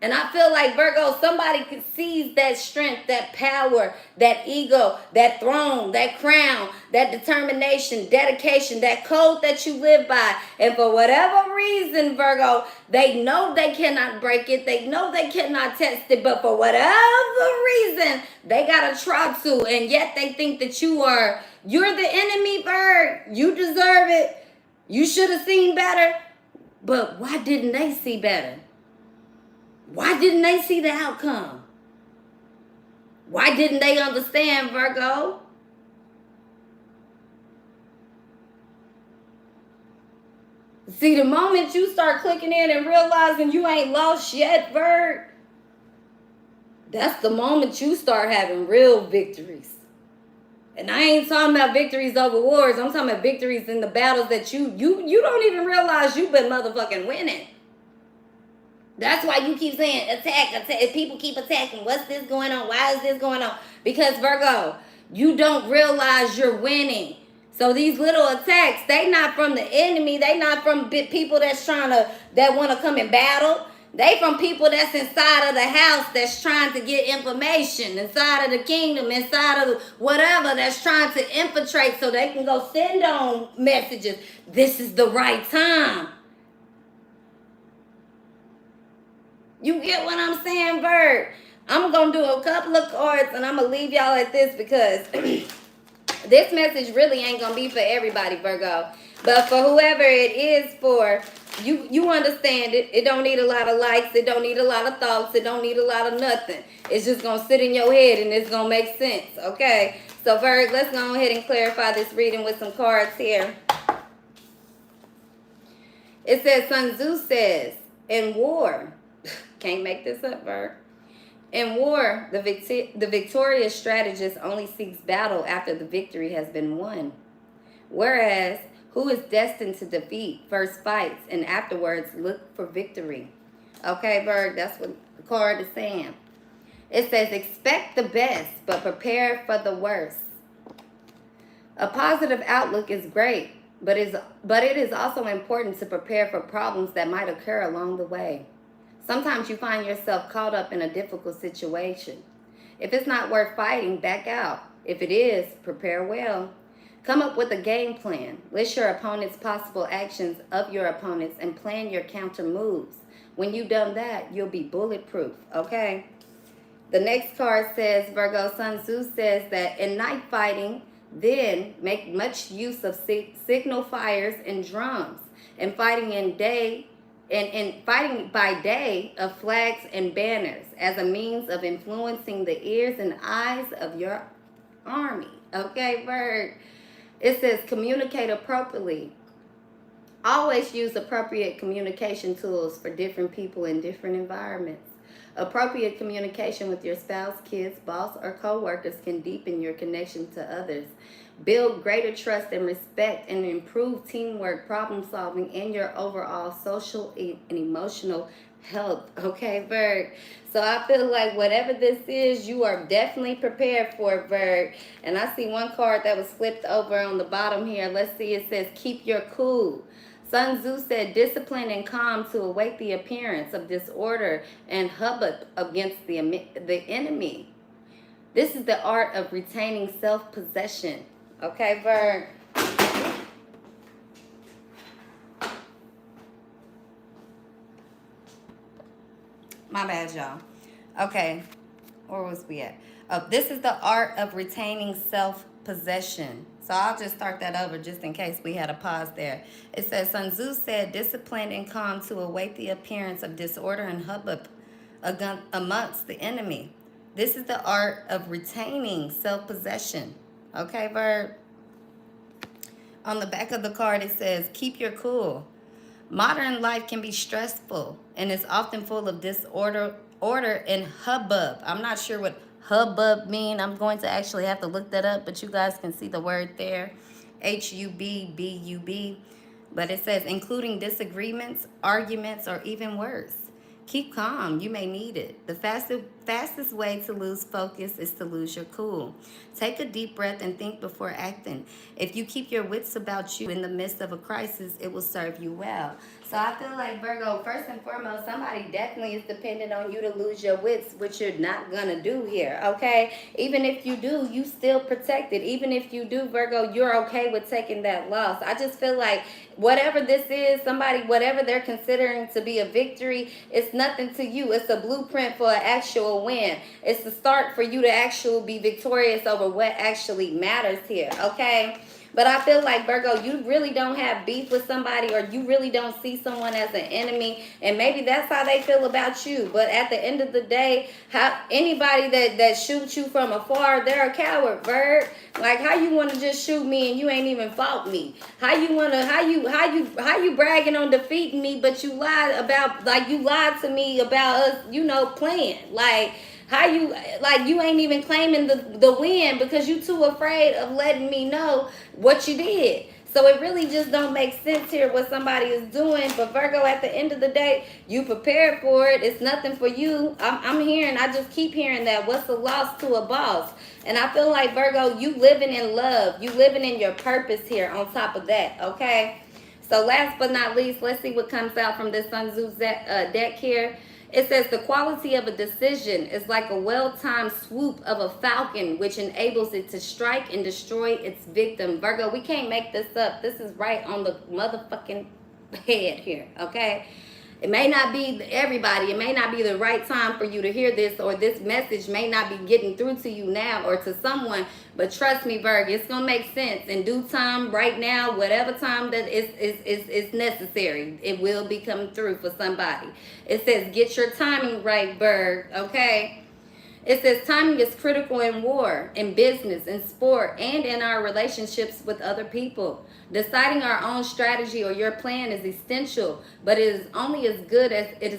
S1: And I feel like, Virgo, somebody sees that strength, that power, that ego, that throne, that crown, that determination, dedication, that code that you live by. And for whatever reason, Virgo, they know they cannot break it. They know they cannot test it. But for whatever reason, they got to try to. And yet they think that you're the enemy, Virg. You deserve it. You should have seen better. But why didn't they see better? Why didn't they see the outcome? Why didn't they understand, Virgo? See, the moment you start clicking in and realizing you ain't lost yet, Virg, that's the moment you start having real victories. And I ain't talking about victories over wars. I'm talking about victories in the battles that you don't even realize you've been motherfucking winning. That's why you keep saying attack. People keep attacking. What's this going on? Why is this going on? Because, Virgo, you don't realize you're winning. So these little attacks, they not from the enemy. They not from people that want to come and battle. They from people that's inside of the house that's trying to get information, inside of the kingdom, inside of whatever, that's trying to infiltrate so they can go send on messages. This is the right time. You get what I'm saying, Virg? I'm going to do a couple of cards and I'm going to leave y'all at this because this message really ain't going to be for everybody, Virgo. But for whoever it is for, you understand it. It don't need a lot of likes. It don't need a lot of thoughts. It don't need a lot of nothing. It's just going to sit in your head and it's going to make sense, okay? So, Virg, let's go ahead and clarify this reading with some cards here. It says, Sun Tzu says, in war... Can't make this up, Virg. In war, the victorious strategist only seeks battle after the victory has been won. Whereas, who is destined to defeat first fights and afterwards look for victory. Okay, Virg, that's what the card is saying. It says, expect the best, but prepare for the worst. A positive outlook is great, but it is also important to prepare for problems that might occur along the way. Sometimes you find yourself caught up in a difficult situation. If it's not worth fighting, back out. If it is, prepare well. Come up with a game plan. List your opponent's possible actions of your opponents and plan your counter moves. When you've done that, you'll be bulletproof, okay? The next card says, Virgo, Sun Tzu says that in night fighting, then make much use of signal fires and drums, and fighting fighting by day of flags and banners as a means of influencing the ears and eyes of your army. Okay, Virg. It says communicate appropriately. Always use appropriate communication tools for different people in different environments. Appropriate communication with your spouse, kids, boss, or co-workers can deepen your connection to others. Build greater trust and respect and improve teamwork, problem solving, and your overall social and emotional health. Okay, Virg. So I feel like whatever this is, you are definitely prepared for it, Virg. And I see one card that was flipped over on the bottom here. Let's see. It says, keep your cool. Sun Tzu said, discipline and calm to await the appearance of disorder and hubbub against the enemy. This is the art of retaining self-possession. Okay, Virg. My bad, y'all. Okay, where was we at? Oh, this is the art of retaining self-possession. So I'll just start that over just in case we had a pause there. It says, Sun Tzu said, discipline and calm to await the appearance of disorder and hubbub amongst the enemy. This is the art of retaining self-possession. Okay, Virg? On the back of the card, it says, keep your cool. Modern life can be stressful and is often full of order and hubbub. I'm not sure what hubbub mean. I'm going to actually have to look that up, but you guys can see the word there. Hubbub. But it says, including disagreements, arguments, or even worse. Keep calm. You may need it. The fastest way to lose focus is to lose your cool. Take a deep breath and think before acting. If you keep your wits about you in the midst of a crisis, it will serve you well. So I feel like, Virgo, first and foremost, somebody definitely is dependent on you to lose your wits, which you're not going to do here, okay? Even if you do, you still protected. Even if you do, Virgo, you're okay with taking that loss. I just feel like whatever this is, somebody, whatever they're considering to be a victory, it's nothing to you. It's a blueprint for an actual win. It's the start for you to actually be victorious over what actually matters here, okay? But I feel like, Virgo, you really don't have beef with somebody, or you really don't see someone as an enemy, and maybe that's how they feel about you. But at the end of the day, anybody that shoots you from afar, they're a coward, Virg. Like, how you want to just shoot me and you ain't even fought me? How you bragging on defeating me, but you lied to me about us, playing. Like, you ain't even claiming the win because you too afraid of letting me know what you did. So it really just don't make sense here what somebody is doing. But Virgo, at the end of the day, you prepared for it. It's nothing for you. I just keep hearing that. What's the loss to a boss? And I feel like, Virgo, you living in love. You living in your purpose here on top of that, okay? So last but not least, let's see what comes out from this Sun Tzu deck here. It says the quality of a decision is like a well-timed swoop of a falcon, which enables it to strike and destroy its victim. Virgo, we can't make this up. This is right on the motherfucking head here, okay? It may not be everybody. It may not be the right time for you to hear this, or this message may not be getting through to you now or to someone. But trust me, Virgo, it's going to make sense in due time, right now, whatever time that is necessary. It will be coming through for somebody. It says, get your timing right, Virgo, okay? It says timing is critical in war, in business, in sport, and in our relationships with other people. Deciding our own strategy or your plan is essential, but it is only as good as it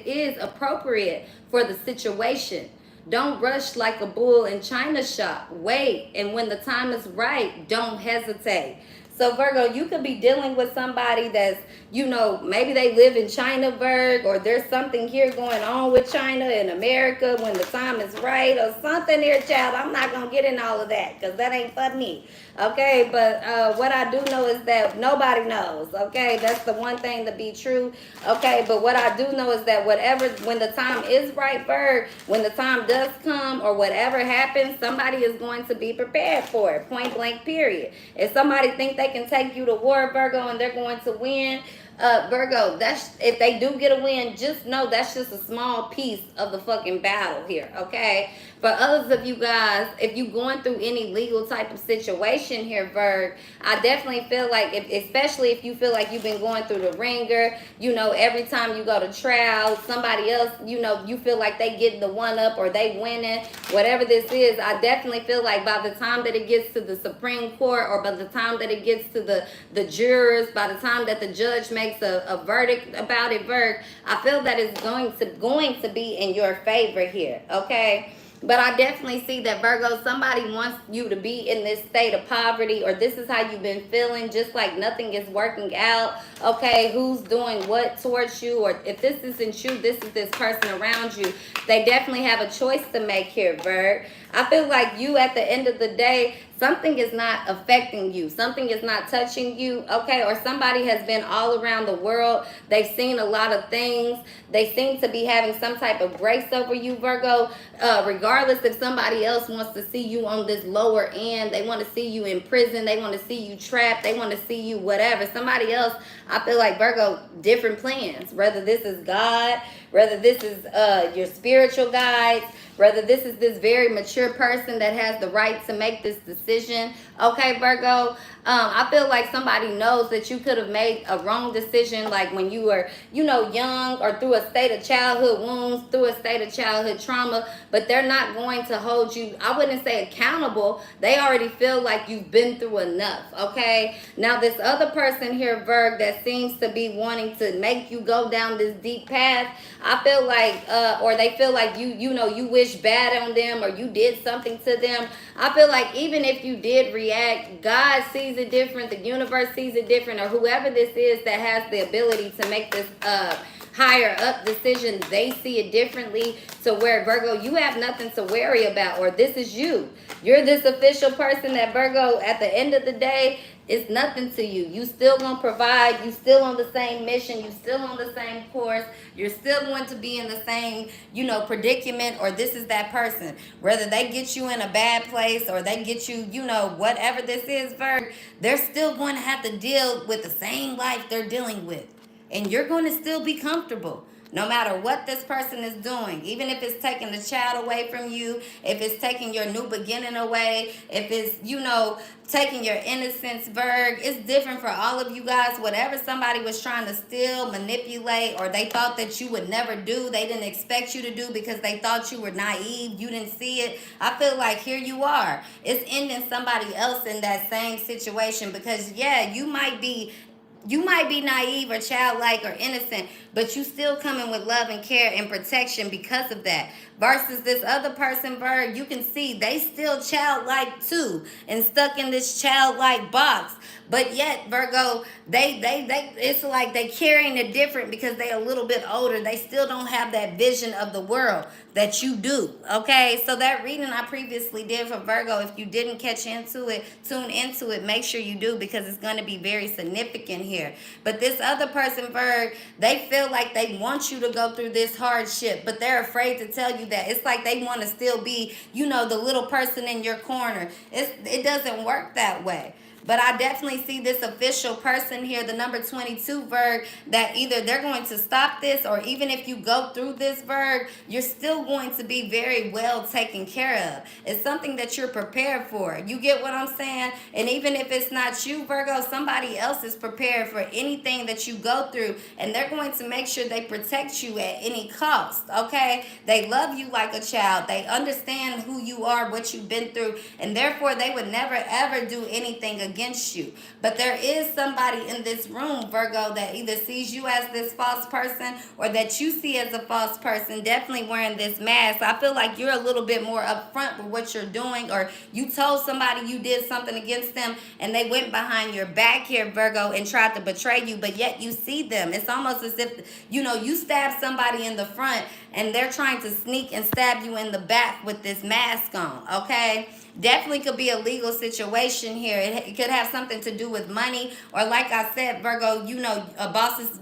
S1: is appropriate for the situation. Don't rush like a bull in China shop. Wait, and when the time is right, don't hesitate. So Virgo, you could be dealing with somebody that's, maybe they live in China, Virgo, or there's something here going on with China and America when the time is right or something there, child. I'm not going to get in all of that because that ain't for me. Okay, but what I do know is that nobody knows, okay? That's the one thing to be true, okay? But what I do know is that when the time is right, Virgo, when the time does come or whatever happens, somebody is going to be prepared for it, point blank, period. If somebody think they can take you to war, Virgo, and they're going to win, Virgo, if they do get a win, just know that's just a small piece of the fucking battle here, okay? For others of you guys, if you're going through any legal type of situation here, Virgo, I definitely feel like, especially if you feel like you've been going through the ringer, every time you go to trial, somebody else, you feel like they getting the one up or they winning, whatever this is, I definitely feel like by the time that it gets to the Supreme Court or by the time that it gets to the jurors, by the time that the judge makes a verdict about it, Virgo, I feel that it's going to be in your favor here, okay? But I definitely see that, Virgo, somebody wants you to be in this state of poverty, or this is how you've been feeling, just like nothing is working out, okay? Who's doing what towards you, or if this isn't you, this is this person around you. They definitely have a choice to make here, Virgo. I feel like you, at the end of the day, something is not affecting you. Something is not touching you, okay? Or somebody has been all around the world. They've seen a lot of things. They seem to be having some type of grace over you, Virgo. Regardless if somebody else wants to see you on this lower end, they want to see you in prison, they want to see you trapped, they want to see you whatever. Somebody else, I feel like, Virgo, different plans. Whether this is God, whether this is your spiritual guides, whether this is this very mature person that has the right to make this decision. Okay, Virgo, I feel like somebody knows that you could have made a wrong decision, like when you were, young, or through a state of childhood wounds, through a state of childhood trauma, but they're not going to hold you, I wouldn't say accountable. They already feel like you've been through enough, okay? Now, this other person here, Virg, that seems to be wanting to make you go down this deep path, I feel like, or they feel like you wish bad on them, or you did something to them. I feel like even if you did react, God sees it different, the universe sees it different, or whoever this is that has the ability to make this higher up decision, they see it differently, to where, Virgo, you have nothing to worry about, or this is you. You're this official person that, Virgo, at the end of the day, it's nothing to you. You still gonna provide. You still on the same mission. You still on the same course. You're still going to be in the same, predicament, or this is that person. Whether they get you in a bad place or they get you, whatever this is, Virg, they're still going to have to deal with the same life they're dealing with. And you're going to still be comfortable. No matter what this person is doing, even if it's taking the child away from you, if it's taking your new beginning away, if it's, taking your innocence, Virg, it's different for all of you guys. Whatever somebody was trying to steal, manipulate, or they thought that you would never do, they didn't expect you to do because they thought you were naive, you didn't see it. I feel like here you are. It's ending somebody else in that same situation because, yeah, you might be naive or childlike or innocent, but you still coming with love and care and protection because of that. Versus this other person, Virg, you can see they still childlike too and stuck in this childlike box. But yet, Virgo, they it's like they carrying it different because they a little bit older. They still don't have that vision of the world that you do. Okay, so that reading I previously did for Virgo, if you didn't catch into it, tune into it, make sure you do, because it's going to be very significant here. But this other person, Virg, they feel like they want you to go through this hardship, but they're afraid to tell you that. It's like they want to still be, the little person in your corner. It doesn't work that way. But I definitely see this official person here, the number 22, Virg, that either they're going to stop this, or even if you go through this, Virg, you're still going to be very well taken care of. It's something that you're prepared for. You get what I'm saying? And even if it's not you, Virgo, somebody else is prepared for anything that you go through, and they're going to make sure they protect you at any cost, okay? They love you like a child. They understand who you are, what you've been through, and therefore they would never, ever do anything against you. But there is somebody in this room, Virgo, that either sees you as this false person or that you see as a false person, definitely wearing this mask. I feel like you're a little bit more upfront with what you're doing, or you told somebody you did something against them and they went behind your back here, Virgo, and tried to betray you, but yet you see them. It's almost as if, you stab somebody in the front and they're trying to sneak and stab you in the back with this mask on, okay? Definitely could be a legal situation here. It could have something to do with money, or like I said, Virgo, bosses,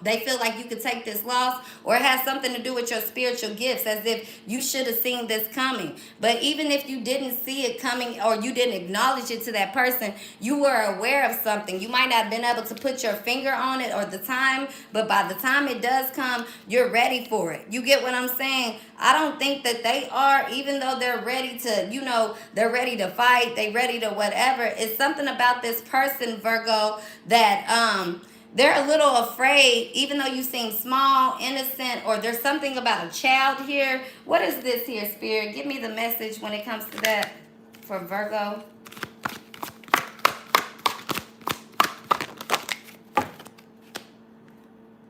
S1: they feel like you could take this loss, or it has something to do with your spiritual gifts, as if you should have seen this coming. But even if you didn't see it coming, or you didn't acknowledge it to that person, you were aware of something. You might not have been able to put your finger on it or the time, but by the time it does come, you're ready for it. You get what I'm saying? I don't think that they are, even though they're ready to, they're ready to fight, they ready to whatever. It's something about this person, Virgo, that they're a little afraid, even though you seem small, innocent, or there's something about a child here. What is this here, Spirit? Give me the message when it comes to that for Virgo.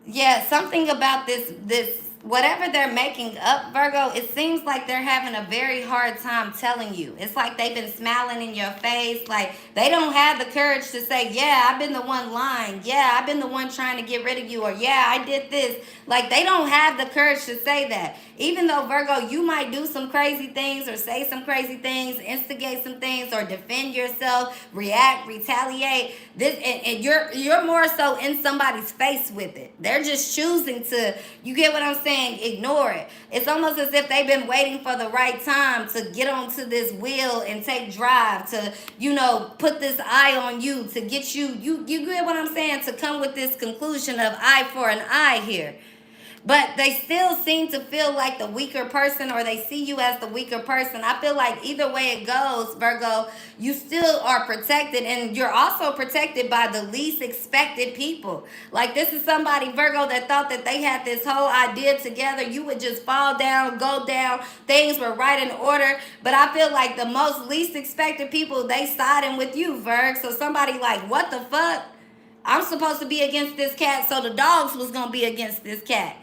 S1: Yeah, something about this whatever they're making up, Virgo, it seems like they're having a very hard time telling you. It's like they've been smiling in your face. Like they don't have the courage to say, yeah, I've been the one lying. Yeah, I've been the one trying to get rid of you. Or yeah, I did this. Like they don't have the courage to say that. Even though, Virgo, you might do some crazy things or say some crazy things, instigate some things, or defend yourself, react, retaliate. This and you're more so in somebody's face with it. They're just choosing to, you get what I'm saying? Ignore it. It's almost as if they've been waiting for the right time to get onto this wheel and take drive, to, put this eye on you, to get you get what I'm saying, to come with this conclusion of eye for an eye here. but they still seem to feel like the weaker person, or they see you as the weaker person. I feel like either way it goes, Virgo, you still are protected, and you're also protected by the least expected people. Like, this is somebody, Virgo, that thought that they had this whole idea together. You would just fall down, go down, things were right in order. But I feel like the most least expected people, they siding with you, Virg. So somebody like, what the fuck? I'm supposed to be against this cat, so the dogs was gonna be against this cat.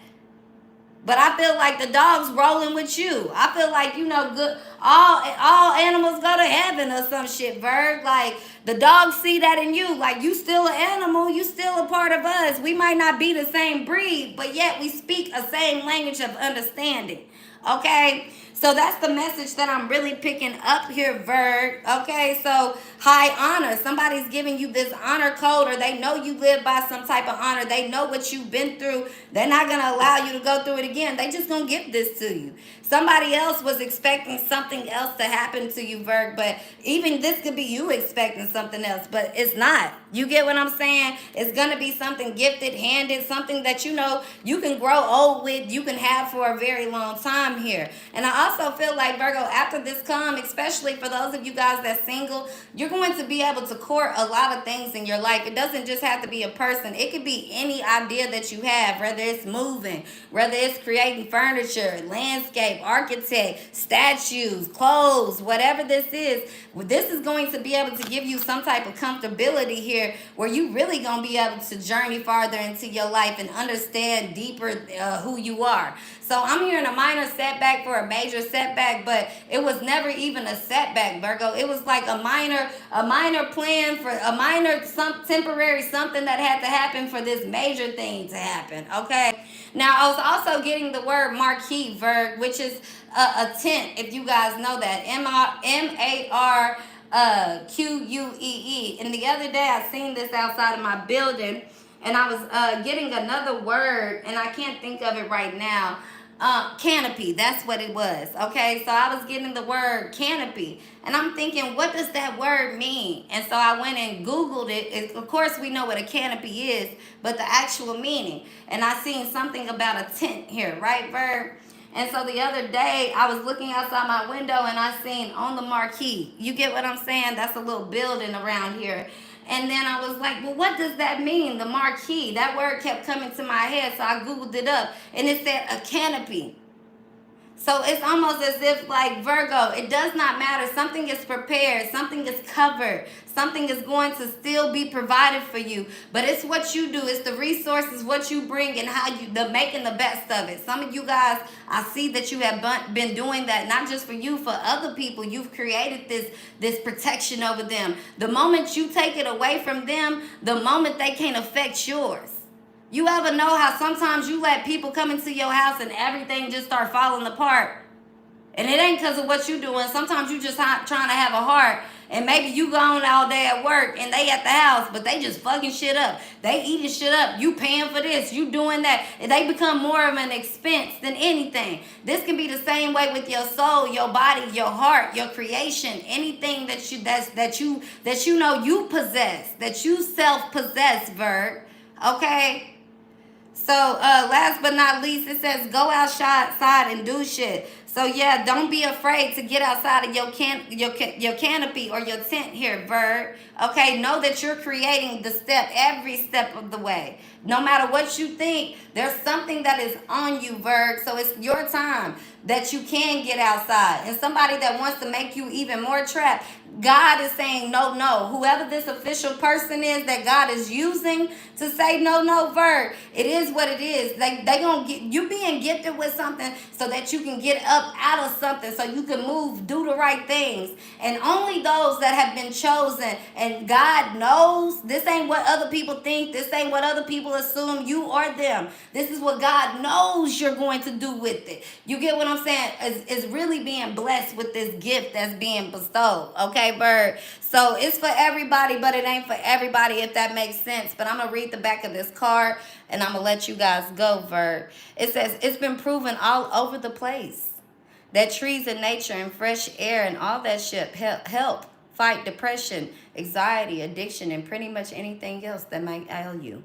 S1: But I feel like the dog's rolling with you. I feel like, you know, good, all animals go to heaven or some shit, Virg. Like, the dogs see that in you. Like, you still an animal. You still a part of us. We might not be the same breed, but yet we speak a same language of understanding. Okay? So that's the message that I'm really picking up here, Virg. Okay, so high honor. Somebody's giving you this honor code, or they know you live by some type of honor. They know what you've been through. They're not going to allow you to go through it again. They just going to give this to you. Somebody else was expecting something else to happen to you, Virg, but even this could be you expecting something else, but it's not. You get what I'm saying? It's going to be something gifted, handed, something that you know you can grow old with, you can have for a very long time here. And I also feel like, Virgo, after this come, especially for those of you guys that's single, you're going to be able to court a lot of things in your life. It doesn't just have to be a person. It could be any idea that you have, whether it's moving, whether it's creating furniture, landscape, architect, statues, clothes, whatever this is going to be able to give you some type of comfortability here, where you really going to be able to journey farther into your life and understand deeper who you are. So I'm hearing a minor setback for a major setback, but it was never even a setback, Virgo. It was like a minor plan for a minor, some temporary something that had to happen for this major thing to happen. Okay. Now I was also getting the word marquee, Virg, which is a tent. If you guys know that, MARQUEE. And the other day I seen this outside of my building, and I was getting another word, and I can't think of it right now. Canopy, that's what it was. Okay, so I was getting the word canopy, and I'm thinking, what does that word mean? And so I went and Googled it. Of course, we know what a canopy is, but the actual meaning. And I seen something about a tent here, right, Verb? And so the other day, I was looking outside my window, and I seen on the marquee. You get what I'm saying? That's a little building around here. And then I was like, well, what does that mean? The marquee. That word kept coming to my head, so I Googled it up. And it said a canopy. So it's almost as if, like, Virgo, it does not matter. Something is prepared. Something is covered. Something is going to still be provided for you. But it's what you do. It's the resources, what you bring, and how you, making the best of it. Some of you guys, I see that you have been doing that, not just for you, for other people. You've created this protection over them. The moment you take it away from them, the moment they can't affect yours. You ever know how sometimes you let people come into your house and everything just start falling apart? And it ain't because of what you doing. Sometimes you just trying to have a heart, and maybe you gone all day at work and they at the house, but they just fucking shit up. They eating shit up. You paying for this. You doing that. And they become more of an expense than anything. This can be the same way with your soul, your body, your heart, your creation, anything that you know you possess, that you self-possess, Virg. Okay? So last but not least, it says go outside and do shit. So yeah, don't be afraid to get outside of your canopy or your tent here, Virg. Okay, know that you're creating the step every step of the way. No matter what you think, there's something that is on you, Virg. So it's your time that you can get outside. And somebody that wants to make you even more trapped, God is saying no, no. Whoever this official person is that God is using to say no, no, Virg, it is what it is. They gonna get you being gifted with something so that you can get up out of something, so you can move, do the right things. And only those that have been chosen, and God knows this ain't what other people think, this ain't what other people assume, you or them. This is what God knows you're going to do with it. You get what I'm saying? Is really being blessed with this gift that's being bestowed. Okay, Bird? So it's for everybody, but it ain't for everybody, if that makes sense. But I'm going to read the back of this card, and I'm going to let you guys go, Bird. It says, it's been proven all over the place that trees and nature and fresh air and all that shit help fight depression, anxiety, addiction, and pretty much anything else that might ail you.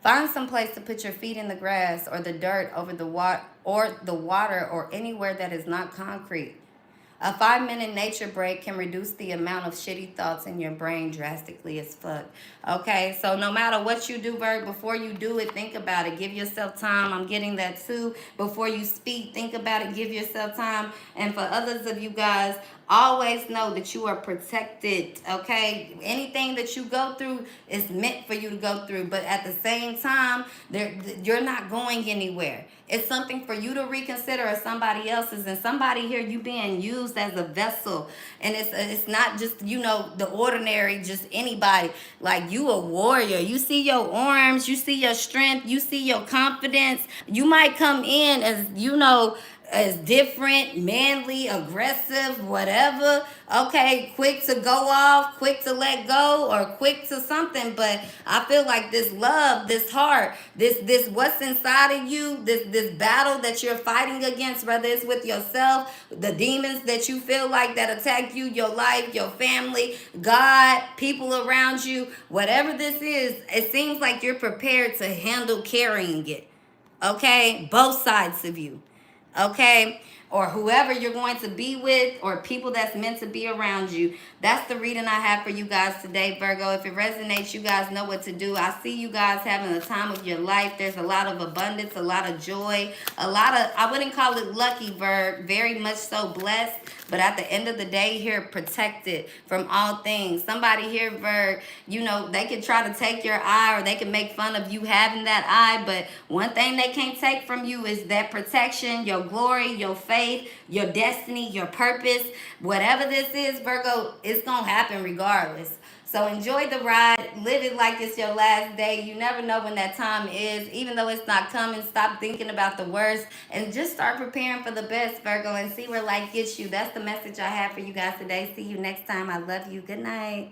S1: Find some place to put your feet in the grass or the dirt over the water or anywhere that is not concrete. A 5-minute nature break can reduce the amount of shitty thoughts in your brain drastically as fuck. Okay, so no matter what you do, Virg, before you do it, think about it. Give yourself time. I'm getting that too. Before you speak, think about it. Give yourself time. And for others of you guys, always know that you are protected. Okay, anything that you go through is meant for you to go through, but at the same time, you're not going anywhere. It's something for you to reconsider, or somebody else's. And somebody here, you being used as a vessel, and it's not just, you know, the ordinary, just anybody. Like, you a warrior. You see your arms, you see your strength, you see your confidence. You might come in as, you know, as different, manly, aggressive, whatever. Okay, quick to go off, quick to let go, or quick to something. But I feel like this love, this heart, this what's inside of you, this battle that you're fighting against, whether it's with yourself, the demons that you feel like that attack you, your life, your family, God, people around you, whatever this is, it seems like you're prepared to handle carrying it. Okay, both sides of you. Okay, or whoever you're going to be with, or people that's meant to be around you. That's the reading I have for you guys today, Virgo. If it resonates, you guys know what to do. I see you guys having the time of your life. There's a lot of abundance, a lot of joy, a lot of, I wouldn't call it lucky, Virg, very much so blessed, but at the end of the day here, protected from all things. Somebody here, Virg, you know, they can try to take your eye, or they can make fun of you having that eye, but one thing they can't take from you is that protection, your glory, your faith, your destiny, your purpose. Whatever this is, Virgo, it's gonna happen regardless. So enjoy the ride. Live it like it's your last day. You never know when that time is. Even though it's not coming, stop thinking about the worst and just start preparing for the best, Virgo, and see where life gets you. That's the message I have for you guys today. See you next time. I love you. Good night.